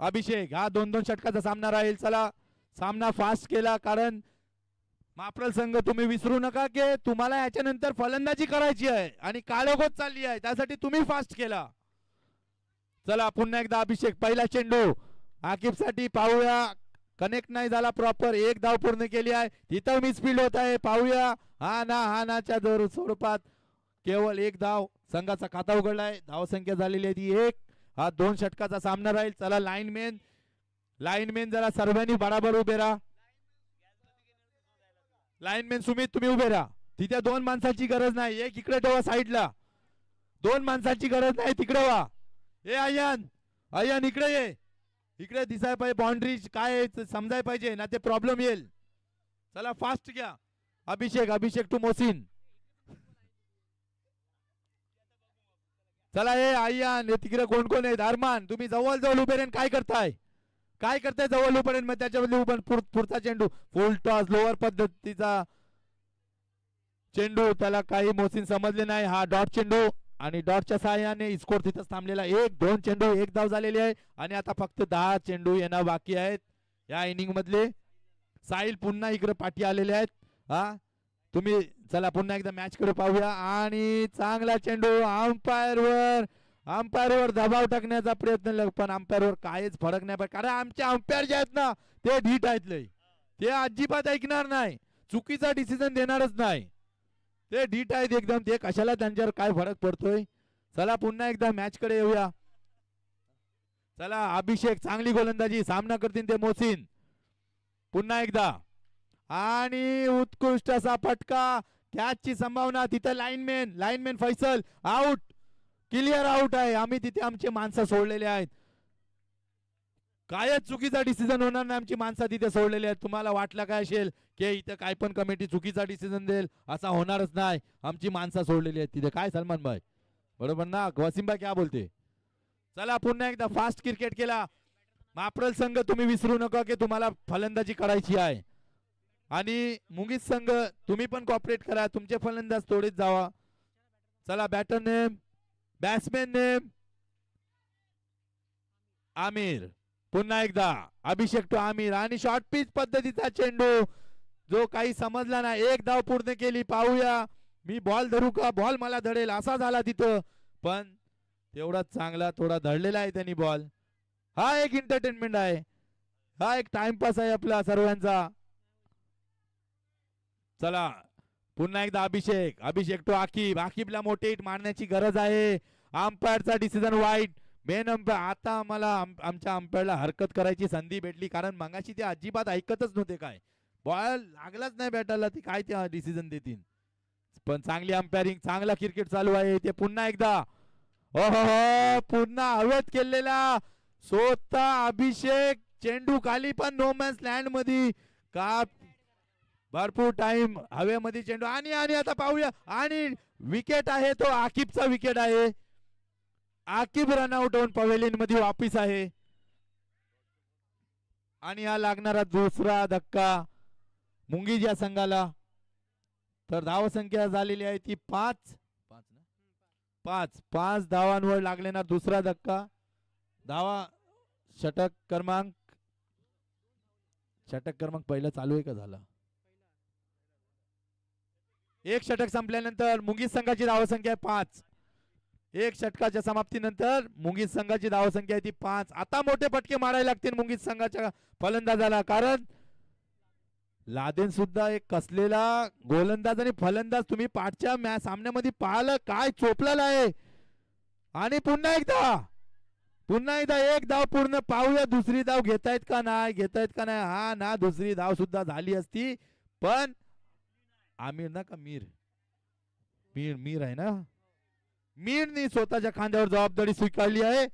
अभिषेक हा 2-2 षटकाचा सामना राहील. चला सामना फास्ट केला कारण माप्रल संघ तुम्ही विसरू नका की तुम्हाला याच्यानंतर फलंदाजी करायची आहे आणि काळोख चालली आहे, त्यासाठी तुम्ही फास्ट केला. चला पुन्हा एकदा अभिषेक पहिला चेंडू आकिब साठी पाहूया, कनेक्ट नाही झाला प्रॉपर. एक धाव पूर्ण केली आहे, तिथं मिसफील्ड होत आहे, पाहूया. हा नाच्या स्वरूपात केवळ एक धाव संघाचा खाता उघडलाय. धावसंख्या झालेली आहे ती 1. हा 2 षटकाचा सामना राहील. चला लाईनमॅन जरा सर्वांनी बराबर उभे राहा. लाईनमॅन सुमित तुम्ही उभे राहा. तिथे 2 माणसाची गरज नाही, एक इकडे ठेवा साईडला. 2 माणसाची गरज नाही, तिकडे व्हा. ए अय्यन इकडे ये, इकडे दिसाय पाहिजे बाउंड्री काय समजाय पाहिजे ना, ते प्रॉब्लेम येईल. चला फास्ट घ्या. अभिषेक टू मोसिन. चला ए अय्यन तिकडे कोण आहे. अरमान तुम्ही जवळ उभे राहून काय करताय जवळ उभे राहून. मग त्याच्यामध्ये पुढचा चेंडू फुल टॉस लोअर पद्धतीचा चेंडू, त्याला काही मोसिन समजले नाही. हा डॉट चेंडू आणि डॉटच्या सहाय्याने स्कोर तिथंच थांबलेला. 1-2 चेंडू 1 धाव झालेली आहे आणि आता फक्त 10 चेंडू येणं बाकी आहेत या इनिंग मधले. साहिल पुन्हा इकडे पाठी आलेले आहेत. हा तुम्ही चला पुन्हा एकदा मॅच कडे पाहूया. आणि चांगला चेंडू अंपायरवर दबाव टाकण्याचा प्रयत्न, पण अंपायरवर काहीच फरक नाही पडत कारण आमचे अंपायर जे आहेत ना ते ढीठ आहेत लय. ते अजिबात ऐकणार नाही, चुकीचा डिसिजन देणारच नाही. ते ढीठ आहेत एकदम, ते कशाला त्यांच्यावर काय फरक पडतोय. चला पुन्हा एकदा मॅच कडे येऊया. चला अभिषेक चांगली गोलंदाजी, सामना करतील ते मोसिन. पुन्हा एकदा आणि उत्कृष्ट असा फटका, कॅचची संभावना. तिथे lineman Faisal out, clear out आहे. आम्ही तिथे आमचे माणसं सोडलेले आहेत, कायच चुकीचा डिसिजन होणार नाही, आमची माणसं तिथे सोडलेली आहेत. तुम्हाला वाटलं काय असेल की इथे काय पण कमिटी चुकीचा डिसिजन देईल, असा होणारच नाही. आमची माणसं सोडलेली आहेत तिथे. काय सलमान भाई बरोबर ना, वसीम भाई क्या बोलते. चला पुन्हा एकदा फास्ट क्रिकेट केला. माप्रल संघ तुम्ही विसरू नका की तुम्हाला फलंदाजी करायची आहे आणि मुंगीस संघ तुम्ही पण कॉपरेट करा, तुमचे फलंदाज थोडेच जावा. चला batter name, batsman name Aamir. पुन्हा एकदा अभिषेक टू आमिर आणि शॉर्ट पिच पद्धतीचा चेंडू जो काही समजला नाही. 1 धाव पूर्ण केली. पाहूया मी बॉल धरू का, बॉल मला धडेल असा झाला तिथं, पण तेवढा चांगला थोडा धडलेला आहे त्यांनी बॉल. हा एक एंटरटेनमेंट आहे, हा एक टाइमपास आहे आपला सर्वांचा. चला पुन्हा एकदा अभिषेक टू आकिबला मोठे हिट मारण्याची गरज आहे. अंपायरचा डिसिजन वाईट. मेन अंपायर आता आम्हाला आमच्या अंपायरला हरकत करायची संधी भेटली कारण मगाशी ते अजिबात ऐकतच नव्हते. काय बॉल लागलाच नाही बॅटरला, ती काय ते डिसिजन देतील. पण चांगली अंपायरिंग, चांगला क्रिकेट चालू आहे. ते पुन्हा एकदा हो पुन्हा हवेत केलेला स्वतः अभिषेक, चेंडू खाली पण नो मॅन्स लँड मध्ये का भरपूर टाइम हवेमध्ये चेंडू आणि आता पाहूया. आणि विकेट आहे तो आकिबचा विकेट आहे. आकिब रनआउट होऊन पवेलियन मध्ये वापिस आहे आणि हा लागणारा दुसरा धक्का मुंगीज या संघाला. तर धावसंख्या झालेली आहे ती 5 धावांवर लागलेला दुसरा धक्का. धावा षटक क्रमांक पहिला चालू आहे का झाला. एक षटक संपल्यानंतर मुंगीज संघाची धावसंख्या आहे 5. एक षटकाच्या समाप्तीनंतर मुंगीज संघाची धावसंख्या आहे ती 5. आता मोठे फटके मारायला लागतील मुंगीज संघाच्या फलंदाजाला कारण लादेन सुद्धा एक कसलेला गोलंदाज आणि फलंदाज तुम्ही पाठच्या सामन्यामध्ये पाहिलं काय चोपलेला आहे. आणि पुन्हा एकदा 1 धाव पूर्ण. पाहूया दुसरी धाव घेतायत का नाही. हा ना, दुसरी धाव सुद्धा झाली असती पण आमिर ना का मीर आहे ना, मीरनी स्वतःच्या खांद्यावर जबाबदारी स्वीकारली आहे.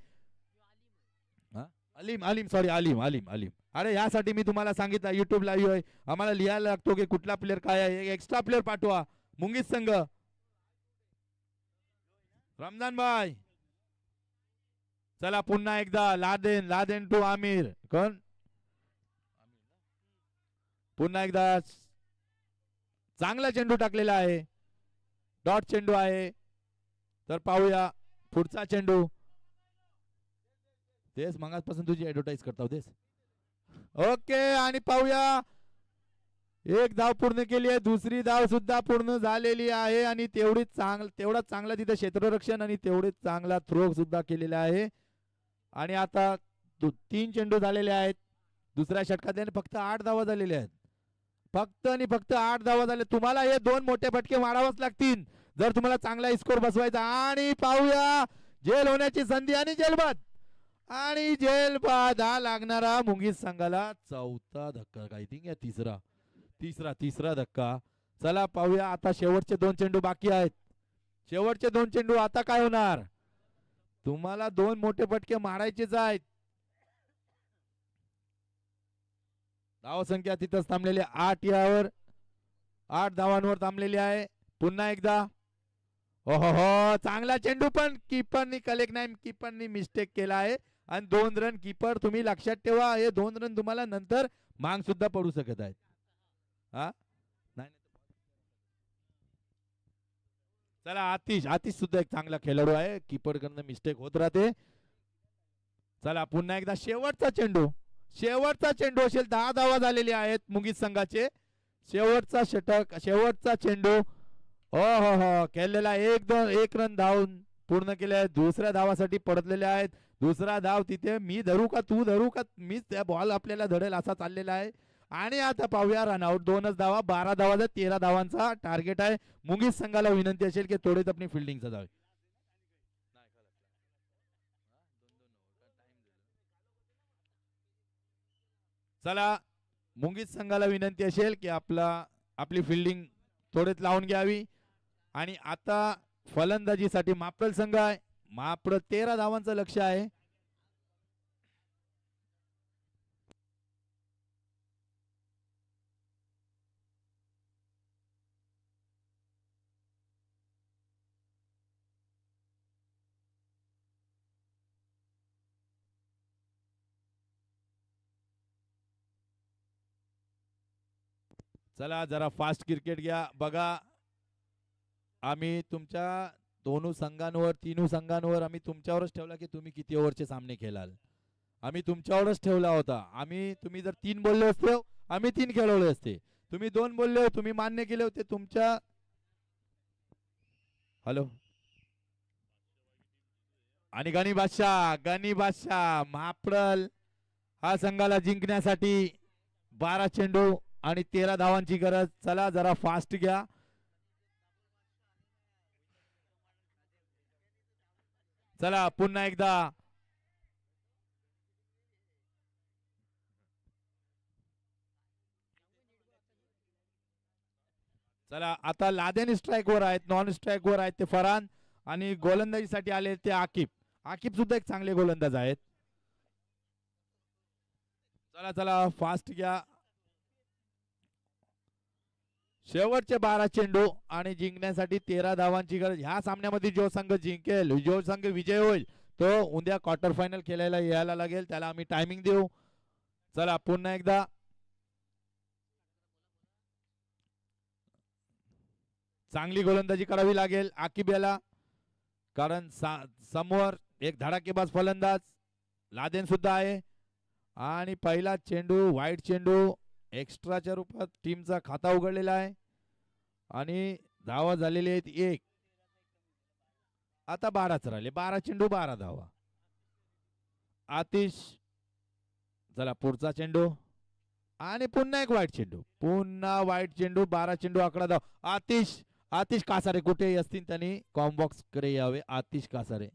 आलिम. अरे यासाठी मी तुम्हाला सांगितलं युट्यूब लाईव्ह आहे, आम्हाला लिहायला लागतो की कुठला प्लेअर काय आहे. एक्स्ट्रा प्लेअर पाठवा मुंगीज संघ. रमजान भाई चला पुन्हा एकदा लादेन टू आमिर. कोण पुन्हा एकदा चांगला चेंडू टाकलेला आहे, डॉट चेंडू आहे. तर पाहूया पुढचा चेंडू. तेच मगाचपासून तुझी ऍडव्हर्टाईज करता होतेस. ओके आणि पाहूया, एक धाव पूर्ण केली आहे, दुसरी धाव सुद्धा पूर्ण झालेली आहे आणि तेवढा चांगला तिथे क्षेत्ररक्षण आणि तेवढेच चांगला थ्रो सुद्धा केलेला आहे. आणि आता 3 चेंडू झालेले आहेत दुसऱ्या षटकात, फक्त 8 धावा झालेल्या आहेत. फक्त आणि फक्त 8 धावा झाले. तुम्हाला हे 2 मोठे फटके मारावेच लागतील जर तुम्हाला चांगला स्कोर बसवायचा. आणि पाहूया जेल होण्याची संधी आणि जेलबाद, आणि जेलबाद हा लागणारा मुंगीस संघाला चौथा धक्का, काय थिंक या तिसरा धक्का. चला पाहूया, आता शेवटचे 2 चेंडू बाकी आहेत. शेवटचे 2 चेंडू आता काय होणार, तुम्हाला 2 मोठे फटके मारायचेच आहेत. धावसंख्या तिथंच थांबलेली 8 धावांवर थांबलेली आहे. पुन्हा एकदा हो चांगला चेंडू, पण कीपरनी कलेक्ट नाही, कीपरनी मिस्टेक केला आहे आणि 2 रन. कीपर तुम्ही लक्षात ठेवा, हे 2 रन तुम्हाला नंतर मांग सुद्धा पडू शकत आहेत. हा नाही, चला आतिश सुद्धा एक चांगला खेळाडू आहे, कीपर कडनं मिस्टेक होत राहते. चला पुन्हा एकदा शेवटचा चेंडू असेल. 10 धावा झालेली आहेत मुंगीस संघाचे. शेवटचा षटक, शेवटचा चेंडू. हो खेळलेला, 1 रन धावून पूर्ण केले आहेत. दुसऱ्या धावासाठी परतलेले आहेत. दुसरा धाव तिथे मी धरू का तू धरू का, मीच त्या बॉल आपल्याला धडेल असा चाललेला आहे. आणि आता पाहूया रनआउट, 2च धावा, 12 धावाचा 13 धावांचा टार्गेट आहे. मुंगीस संघाला विनंती असेल की थोडेच आपली फिल्डिंग सजावी. चला मुंगीस संघाला विनंती असेल की आपली फिल्डिंग थोडेच लावून घ्यावी. आणि आता फलंदाजीसाठी मापरल संघ आहे. मापरल 13 धावांचं लक्ष आहे. चला जरा फास्ट क्रिकेट घ्या. बघा, आम्ही तुमच्या तीनू संघांवर आम्ही तुमच्यावरच ठेवला की तुम्ही किती ओव्हरचे सामने खेळाल. आम्ही तुमच्यावरच ठेवला होता. तुम्ही जर 3 बोलले असते, आम्ही 3 खेळवले असते. तुम्ही 2 बोलले, तुम्ही मान्य केले होते तुमच्या. हॅलो, आणि गणी बादशाह महाप्रल हा संघाला जिंकण्यासाठी 12 चेंडू आणि 13 धावांची गरज. चला जरा फास्ट घ्या. चला पुन्हा एकदा, चला आता लादेन स्ट्राइक वर आहेत, नॉन स्ट्राइक वर आहेत ते फरहान, आणि गोलंदाजीसाठी आले ते आकिब सुद्धा एक चांगले गोलंदाज आहेत. चला फास्ट घ्या. शेवटचे 12 चेंडू आणि जिंकण्यासाठी 13 धावांची गरज. ह्या सामन्यामध्ये जो संघ जिंकेल, जो संघ विजय होईल, तो उद्या क्वार्टर फायनल खेळायला यायला लागेल. त्याला आम्ही टायमिंग देऊ. चला पुन्हा एकदा, चांगली गोलंदाजी करावी लागेल आकिब याला, कारण समोर एक धडाकेबाज फलंदाज लादेन सुद्धा आहे. आणि पहिला चेंडू, वाईट चेंडू, एक्स्ट्राच्या रूपात टीमचा खाता उघडलेला आहे आणि धावा झालेले आहेत 1. आता 12च राहिले, 12 चेंडू 12 धावा. आतिश, चला पुढचा चेंडू आणि पुन्हा एक वाईट चेंडू, 12 चेंडू 11 धाव. आतिश कासारे कुठे असतील त्यांनी कॉम्बॉक्स कडे यावे. आतिश कासारे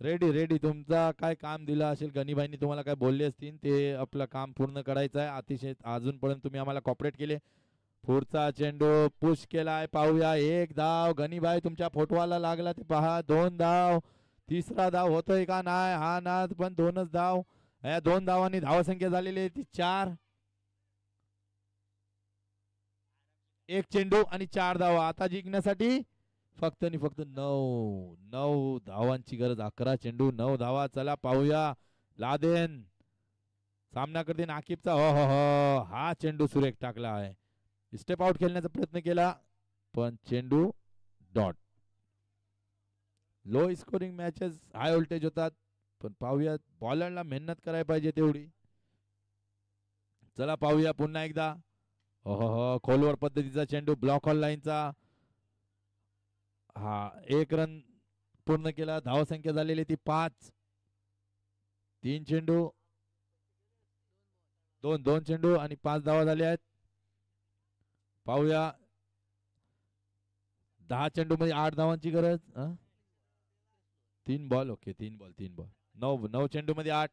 रेडी. तुमचा काय काम दिलं असेल, गणीबाईंनी तुम्हाला काय बोलले असतील, ते आपलं काम पूर्ण करायचं आहे. अतिशय अजूनपर्यंत तुम्ही आम्हाला कॉपरेट केले. पुढचा चेंडू पुश केलाय, पाहूया. 1 धाव. गणीबाई तुमच्या फोटोवाला लागला ते पहा. 2 धाव. तिसरा धाव होतोय का नाही, हा ना, पण 2च धाव. या 2 धावांनी धावसंख्या झालेली आहे ती 4. 1 चेंडू आणि 4 धावा. आता जिंकण्यासाठी फक्त आणि फक्त 9 धावांची गरज. 11 चेंडू 9 धावा. चला पाहूया, लादेन सामना करते आकिबचा. हो हा चेंडू सुरेख टाकला आहे. स्टेप आउट खेळण्याचा प्रयत्न केला, पण चेंडू dot. Low scoring matches high voltage होतात. पण पाहूया बॉलरला मेहनत करायला पाहिजे तेवढी. चला पाहूया पुन्हा एकदा. हो खोलवर पद्धतीचा चेंडू ब्लॉक ऑन लाईनचा. हा 1 रन पूर्ण केला. धावसंख्या झालेली ती 5. 3 चेंडू 2 चेंडू आणि 5 धावा झाल्या आहेत. पाहूया 10 चेंडू मध्ये 8 धावांची गरज. 3 बॉल. ओके 3 बॉल 9 चेंडू मध्ये 8.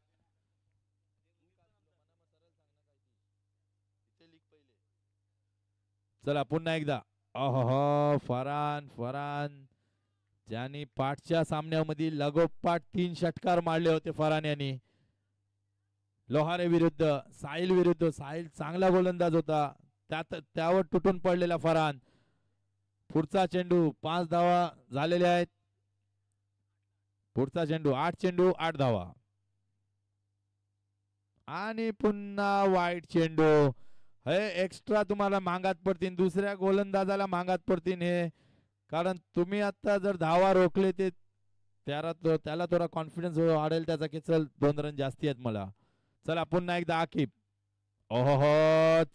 चला पुन्हा एकदा. फरान ज्यांनी पाठच्या सामन्यामध्ये लगोपाठ 3 षटकार मारले होते फरान यांनी. लोहारे विरुद्ध साहिल विरुद्ध. साहिल चांगला गोलंदाज होता, त्यावर तुटून पडलेला फरान. पुढचा चेंडू 5 धावा झालेल्या आहेत. पुढचा चेंडू 8 चेंडू 8 धावा आणि पुन्हा वाईट चेंडू. हे एक्स्ट्रा तुम्हाला मागात पडतील, दुसऱ्या गोलंदाजाला मागात पडतील हे. कारण तुम्ही आता जर धावा रोखले ते त्याला थोडा कॉन्फिडन्स वाढेल त्याचा की चल 2 रन जास्ती आहेत मला. चला पुन्हा एकदा आकिब.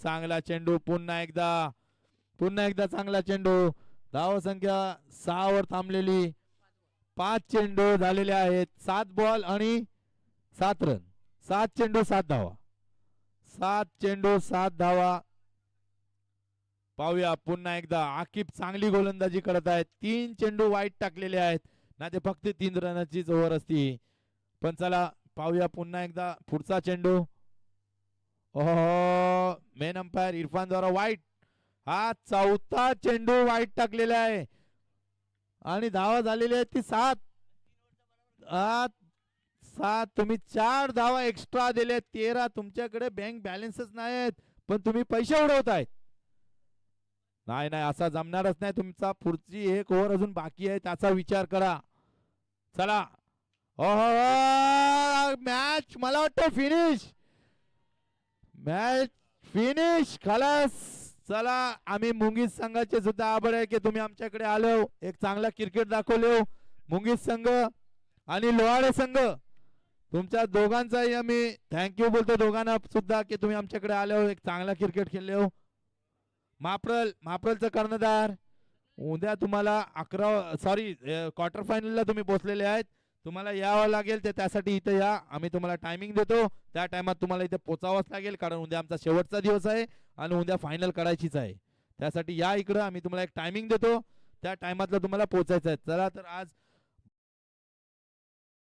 चांगला चेंडू. पुन्हा एकदा चांगला चेंडू. धावसंख्या 6 वर थांबलेली. 5 चेंडू झालेले आहेत. 7 बॉल आणि 7 रन. 7 चेंडू 7 धावा. 7 चेंडू 7 धावा. पाहूया पुन्हा एकदा. आकिब चांगली गोलंदाजी करत आहेत. 3 चेंडू वाईट टाकलेले आहेत ना, ते फक्त 3 रनाचीच ओव्हर असती. पण चला पाहूया पुन्हा एकदा पुढचा चेंडू. मेन अंपायर इरफान द्वारा वाईट. हा 4था चेंडू वाईट टाकलेला आहे आणि धावा झालेली आहे ती 7. तुम्ही 4 धावा एक्स्ट्रा दिले. 13. तुमच्याकडे बँक बॅलन्सच नाहीत पण तुम्ही पैसे उडवतायत. नाही असा जमणारच नाही. तुमचा पुढची 1 ओव्हर अजून बाकी आहे, त्याचा विचार करा. चला मॅच मला वाटतं मॅच फिनिश खलास. चला आम्ही मुंगीस संघाचे सुद्धा आभार आहे की तुम्ही आमच्याकडे आलो, एक चांगला क्रिकेट दाखवले. मुंगीस संघ आणि लोहारे संघ तुमच्या दोघांचाही आम्ही थँक्यू बोलतो, दोघांना सुद्धा की तुम्ही आमच्याकडे आले हो, एक चांगला क्रिकेट खेळले हो. माप्रलचं कर्णधार उद्या तुम्हाला क्वार्टर फायनलला तुम्ही पोहोचलेले आहेत. तुम्हाला यावं लागेल त्यासाठी इथे या. आम्ही तुम्हाला टायमिंग देतो, त्या टायमात तुम्हाला इथे पोचावंच लागेल कारण उद्या आमचा शेवटचा दिवस आहे आणि उद्या फायनल करायचीच आहे. त्यासाठी या इकडं. आम्ही तुम्हाला एक टायमिंग देतो, त्या टायमातला तुम्हाला पोचायचं आहे. चला तर आज